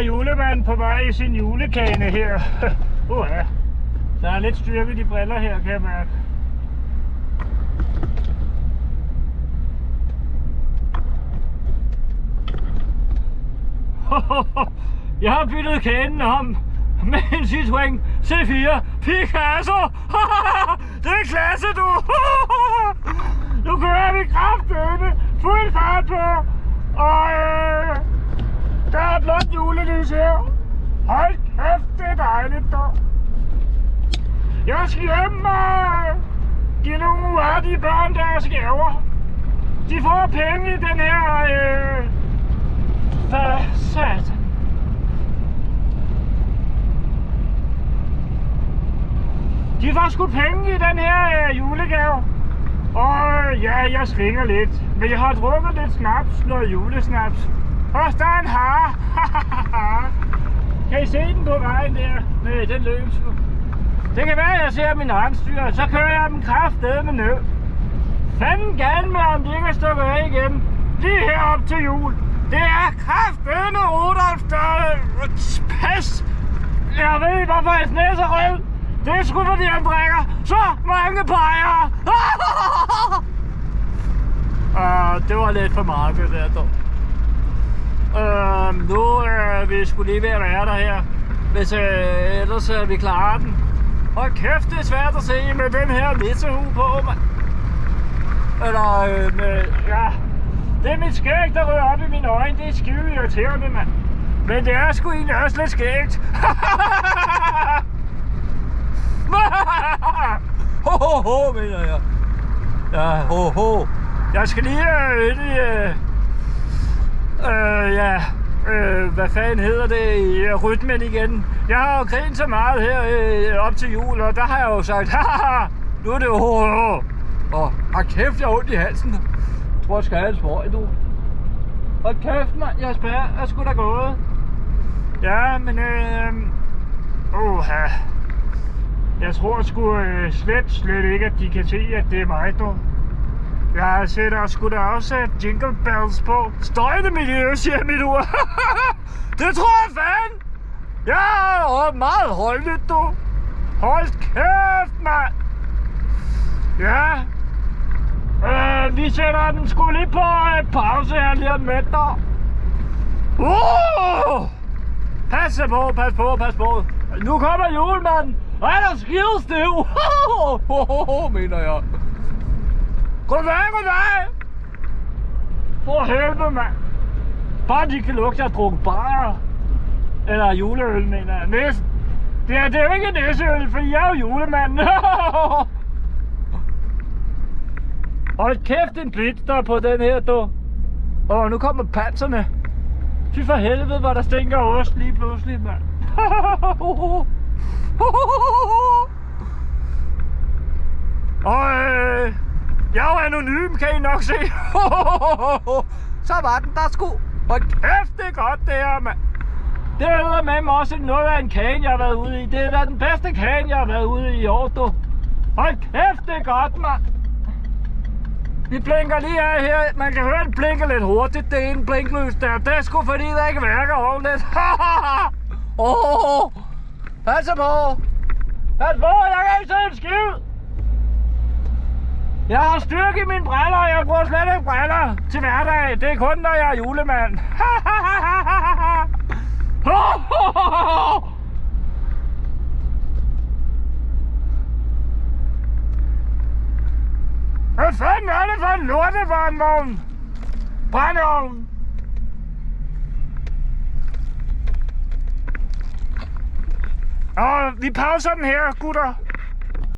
julemanden på vej i sin julekane her. Ja. Der er lidt styrke i de briller her, kan jeg mærke. Jeg har byttet kanen om med en Citroën C4 Picasso. Det er klasse, du. Nu kører vi kraftedeme fuld fart på. Og der er blot julelys her. Hold kæft, det er dejligt, dog. Jeg skal hjem og give nogle af de børn deres gaver. De får penge i den her... Hvad satan? De får sgu penge i den her julegave. Og ja, jeg svinger lidt. Men jeg har drukket lidt snaps, noget julesnaps. Og der er en hare. Kan I se den på vejen der? Nej, den løb sgu. Det kan være, at jeg ser min rensdyr, så kører jeg dem kraftedeme ned. Fanden gerne med, om de ikke er stukket af igen. Lige herop til jul. Det er kraftedeme Rudolf, der pas. Jeg ved ikke, hvorfor jeg snæser rød. Det er sgu fordi han drikker så mange bajer. Det var lidt for meget, det der dog. Nu er vi sgu lige ved at være der her. Hvis ellers vi klarer den. Hold kæft, det er svært at se med den her nissehue på, mand. Eller ja. Det er mit skæg, der rører op i mine øjne. Det er skide irriterende, mand. Men det er sgu egentlig også lidt skægt. Ho, mener jeg. Ja, ho. Jeg skal lige hvad fanden hedder det i rytmen igen. Jeg har jo grint så meget her op til jul, og der har jeg jo sagt, haha, nu er det jo ho. Og kæft, jeg har ondt i halsen. Jeg tror, jeg skal have en sprøjt, du. Og kæft, mand, jeg er sgu da gået. Ja, men jeg tror sgu slet ikke, at de kan se, at det er mig, du. Jeg sætter sgu da også jingle bells på. Støjende miljø, siger mit ur. Det tror jeg fanden. Ja, meget holdigt, du. Hold kæft, mand. Ja. Vi sætter den sgu lige på pause her lige om lidt, der. Pas på. Nu kommer julemanden. Og han er skidestiv. Mener jeg. Goddag. For helvede, mand. Bare de kan lugte at drukke bajer. Eller juleøl, mener jeg. Næsten. Det er jo ikke næseøl, for jeg er jo julemanden. Hold kæft, en blitz der på den her, du. Og nu kommer panserne. Fy for helvede, hvor der stinker ost lige pludselig, mand. Og jeg er jo anonym, kan I nok se. Så var den der sgu. Hold kæft, det er godt det her, mand. Det er med mig også noget af en kane, jeg har været ude i. Det er da den bedste kane, jeg har været ude i i år, du. Hold kæft, det er godt, mand. Vi blinker lige af her. Man kan høre, den blinker lidt hurtigt. Det ene blinklys der. Det er sgu fordi, der ikke virker ordentligt. Pas på. Jeg kan ikke se en skid. Jeg har styrke i mine briller, og jeg bruger slet ikke briller til hverdag. Det er kun, når jeg er julemand. Hvad fanden er det for en lortevogn? Brændeovn. Og vi pauser den her, gutter.